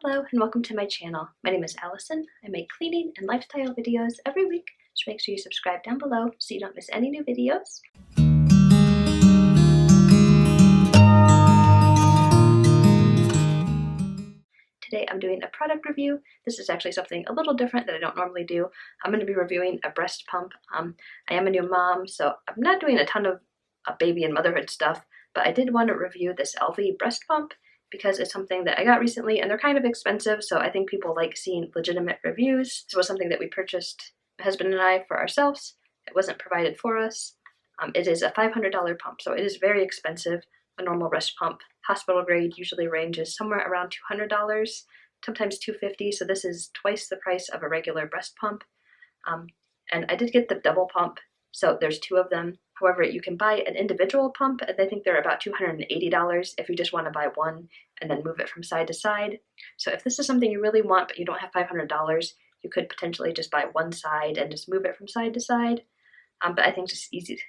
Hello and welcome to my channel. My name is Allison. I make cleaning and lifestyle videos every week, so make sure you subscribe down below so you don't miss any new videos. Today I'm doing a product review. This is actually something a little different that I don't normally do. I'm going to be reviewing a breast pump. I am a new mom, so I'm not doing a ton of baby and motherhood stuff, but I did want to review this Elvie breast pump because it's something that I got recently and they're kind of expensive, so I think people like seeing legitimate reviews. This was something that we purchased, my husband and I, for ourselves. It wasn't provided for us. It is a $500 pump, so it is very expensive. A normal breast pump, hospital grade, usually ranges somewhere around $200, sometimes $250, so this is twice the price of a regular breast pump. And I did get the double pump, so there's two of them. However, you can buy an individual pump, and I think they're about $280 if you just want to buy one and then move it from side to side. So if this is something you really want but you don't have $500, you could potentially just buy one side and just move it from side to side. But I think just easy,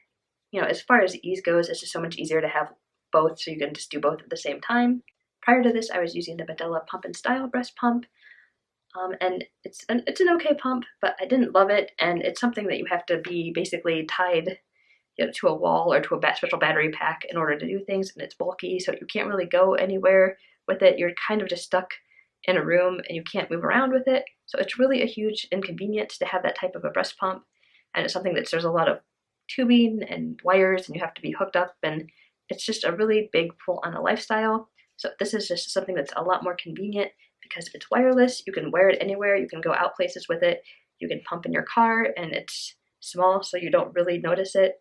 as far as ease goes, it's just so much easier to have both, so you can just do both at the same time. Prior to this, I was using the Medela Pump and Style breast pump, and it's an okay pump, but I didn't love it, and it's something that you have to be basically tied to a wall or to a special battery pack in order to do things, and it's bulky, so you can't really go anywhere with it. You're kind of just stuck in a room and you can't move around with it, so it's really a huge inconvenience to have that type of a breast pump, and it's something that's, there's a lot of tubing and wires and you have to be hooked up, and it's just a really big pull on a lifestyle. So this is just something that's a lot more convenient because it's wireless. You can wear it anywhere. You can go out places with it. You can pump in your car, and it's small, so you don't really notice it.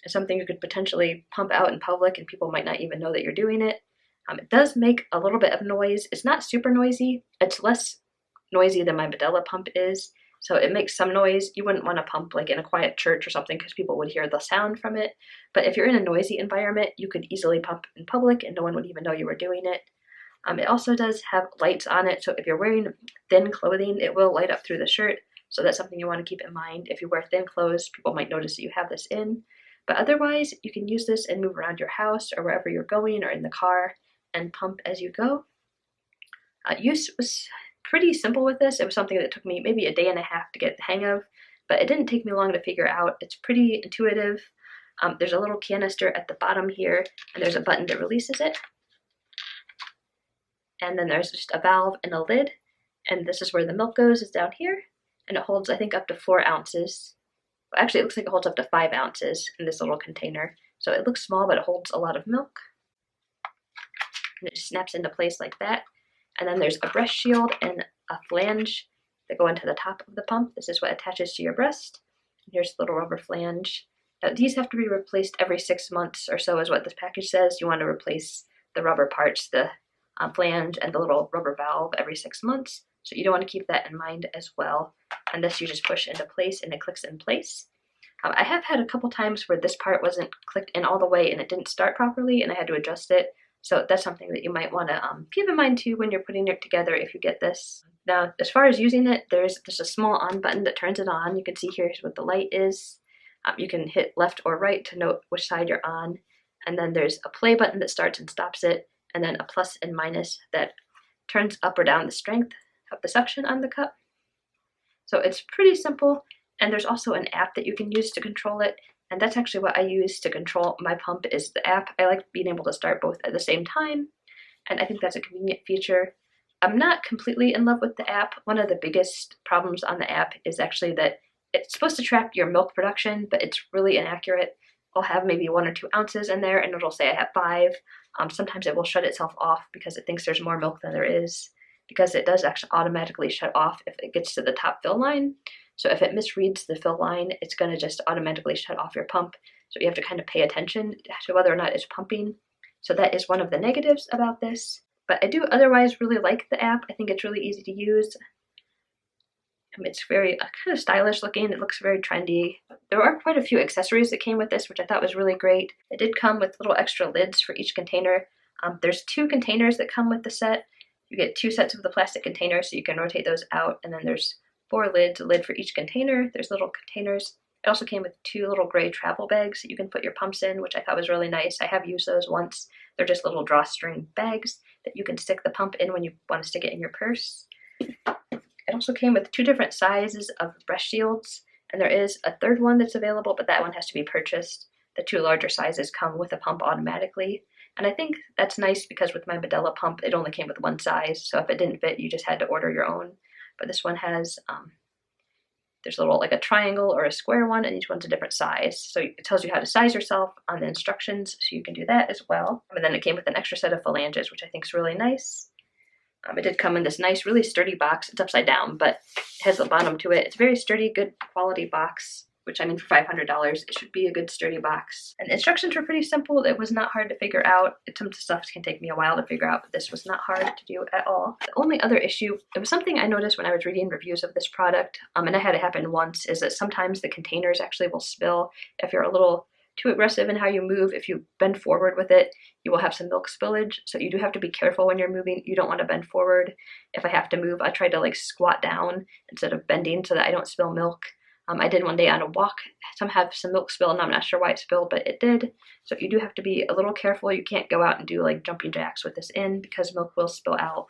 It's something you could potentially pump out in public and people might not even know that you're doing it. It does make a little bit of noise. It's not super noisy. It's less noisy than my Medela pump is. So it makes some noise. You wouldn't want to pump like in a quiet church or something because people would hear the sound from it. But if you're in a noisy environment, you could easily pump in public and no one would even know you were doing it. It also does have lights on it, so if you're wearing thin clothing, it will light up through the shirt. So that's something you want to keep in mind. If you wear thin clothes, people might notice that you have this in. But otherwise, you can use this and move around your house or wherever you're going or in the car and pump as you go. Use was pretty simple with this. It was something that took me maybe a day and a half to get the hang of, but it didn't take me long to figure out. It's pretty intuitive. There's a little canister at the bottom here, and there's a button that releases it. And then there's just a valve and a lid, and this is where the milk goes, is down here, and it holds, I think, up to 4 ounces. Well, actually, it looks like it holds up to 5 ounces in this little container. So it looks small, but it holds a lot of milk. And it just snaps into place like that. And then there's a breast shield and a flange that go into the top of the pump. This is what attaches to your breast. And here's the little rubber flange. Now, these have to be replaced every 6 months or so is what this package says. You want to replace the rubber parts, the flange and the little rubber valve every 6 months. So you don't want to keep that in mind as well. And this you just push into place and it clicks in place. I have had a couple times where this part wasn't clicked in all the way and it didn't start properly and I had to adjust it. So that's something that you might want to keep in mind too when you're putting it together if you get this. Now, as far as using it, there's a small on button that turns it on. You can see here's what the light is. You can hit left or right to note which side you're on. And then there's a play button that starts and stops it. And then a plus and minus that turns up or down the strength of the suction on the cup. So it's pretty simple. And there's also an app that you can use to control it. And that's actually what I use to control my pump is the app. I like being able to start both at the same time. And I think that's a convenient feature. I'm not completely in love with the app. One of the biggest problems on the app is actually that it's supposed to track your milk production, but it's really inaccurate. I'll have maybe 1 or 2 ounces in there and it'll say I have 5. Sometimes it will shut itself off because it thinks there's more milk than there is, because it does actually automatically shut off if it gets to the top fill line. So if it misreads the fill line, it's going to just automatically shut off your pump. So you have to kind of pay attention to whether or not it's pumping. So that is one of the negatives about this. But I do otherwise really like the app. I think it's really easy to use. It's very kind of stylish looking. It looks very trendy. There are quite a few accessories that came with this, which I thought was really great. It did come with little extra lids for each container. There's 2 containers that come with the set. You get 2 sets of the plastic containers, so you can rotate those out. And then there's 4 lids, a lid for each container. There's little containers It also came with 2 little gray travel bags that you can put your pumps in, which I thought was really nice. I have used those once. They're just little drawstring bags that you can stick the pump in when you want to stick it in your purse. It also came with 2 different sizes of breast shields, and there is a third one that's available, but that one has to be purchased. The 2 larger sizes come with a pump automatically, and I think that's nice because with my Medela pump, it only came with 1 size, so if it didn't fit, you just had to order your own. But this one has, there's a little, like a triangle or a square one, and each one's a different size. So it tells you how to size yourself on the instructions, so you can do that as well. And then it came with an extra set of phalanges, which I think is really nice. It did come in this nice, really sturdy box. It's upside down, but it has the bottom to it. It's a very sturdy, good quality box, which I mean, for $500, it should be a good sturdy box. And the instructions were pretty simple. It was not hard to figure out. Some stuff can take me a while to figure out, but this was not hard to do at all. The only other issue, it was something I noticed when I was reading reviews of this product, and I had it happen once, is that sometimes the containers actually will spill if you're a little too aggressive in how you move. If you bend forward with it, you will have some milk spillage. So you do have to be careful when you're moving. You don't want to bend forward. If I have to move, I try to like squat down instead of bending so that I don't spill milk. I did one day on a walk, have some milk spill, and I'm not sure why it spilled, but it did. So you do have to be a little careful. You can't go out and do like jumping jacks with this in because milk will spill out.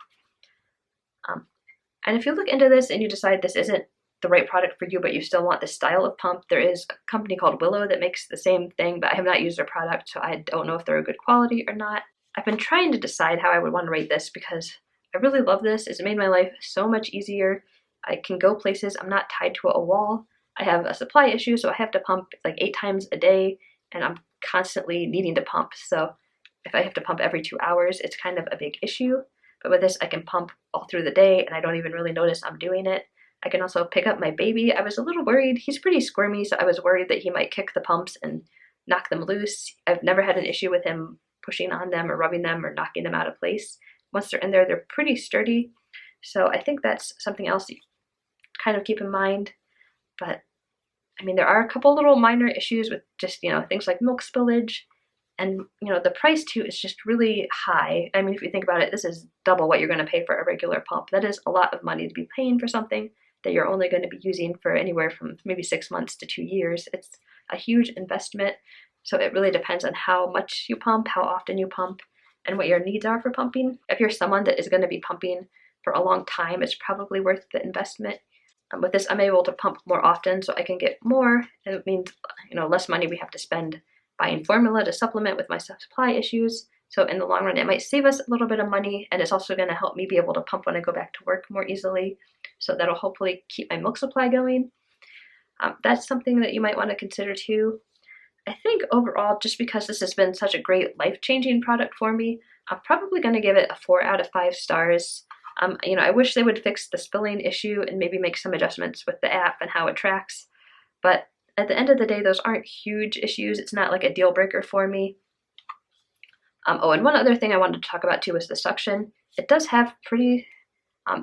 And if you look into this and you decide this isn't the right product for you, but you still want this style of pump, there is a company called Willow that makes the same thing, but I have not used their product, so I don't know if they're a good quality or not. I've been trying to decide how I would want to rate this because I really love this. It's made my life so much easier. I can go places. I'm not tied to a wall. I have a supply issue, so I have to pump like 8 times a day, and I'm constantly needing to pump. So if I have to pump every 2 hours, it's kind of a big issue. But with this, I can pump all through the day, and I don't even really notice I'm doing it. I can also pick up my baby. I was a little worried. He's pretty squirmy, so I was worried that he might kick the pumps and knock them loose. I've never had an issue with him pushing on them or rubbing them or knocking them out of place. Once they're in there, they're pretty sturdy. So I think that's something else you kind of keep in mind. But I mean, there are a couple little minor issues with just, things like milk spillage, and, the price too is just really high. I mean, if you think about it, this is double what you're going to pay for a regular pump. That is a lot of money to be paying for something that you're only going to be using for anywhere from maybe 6 months to 2 years. It's a huge investment. So it really depends on how much you pump, how often you pump, and what your needs are for pumping. If you're someone that is going to be pumping for a long time, it's probably worth the investment. With this, I'm able to pump more often, so I can get more. And it means, less money we have to spend buying formula to supplement with my supply issues. So in the long run, it might save us a little bit of money, and it's also going to help me be able to pump when I go back to work more easily. So that'll hopefully keep my milk supply going. That's something that you might want to consider too. I think overall, just because this has been such a great life-changing product for me, I'm probably going to give it a 4 out of 5 stars. I wish they would fix the spilling issue and maybe make some adjustments with the app and how it tracks. But at the end of the day, those aren't huge issues. It's not like a deal breaker for me. And one other thing I wanted to talk about too is the suction. It does have pretty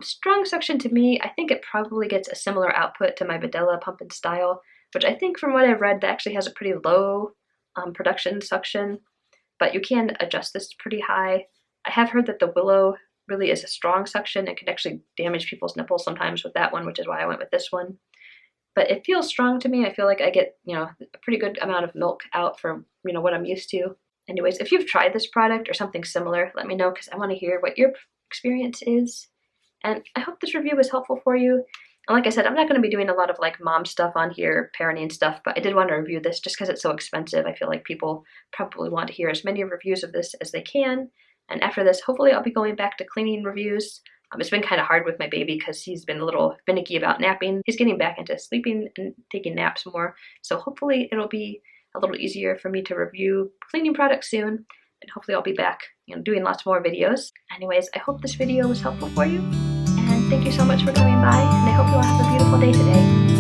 strong suction to me. I think it probably gets a similar output to my Medela pump and style, which I think from what I've read, that actually has a pretty low production suction, but you can adjust this pretty high. I have heard that the Willow really is a strong suction and can actually damage people's nipples sometimes with that one, which is why I went with this one. But it feels strong to me. I feel like I get, a pretty good amount of milk out for, what I'm used to. Anyways, if you've tried this product or something similar, let me know because I want to hear what your experience is. And I hope this review was helpful for you. And like I said, I'm not going to be doing a lot of like mom stuff on here, parenting stuff, but I did want to review this just because it's so expensive. I feel like people probably want to hear as many reviews of this as they can. And after this, hopefully I'll be going back to cleaning reviews. It's been kind of hard with my baby because he's been a little finicky about napping. He's getting back into sleeping and taking naps more. So hopefully it'll be a little easier for me to review cleaning products soon. And hopefully I'll be back, doing lots more videos. Anyways, I hope this video was helpful for you. And thank you so much for coming by. And I hope you all have a beautiful day today.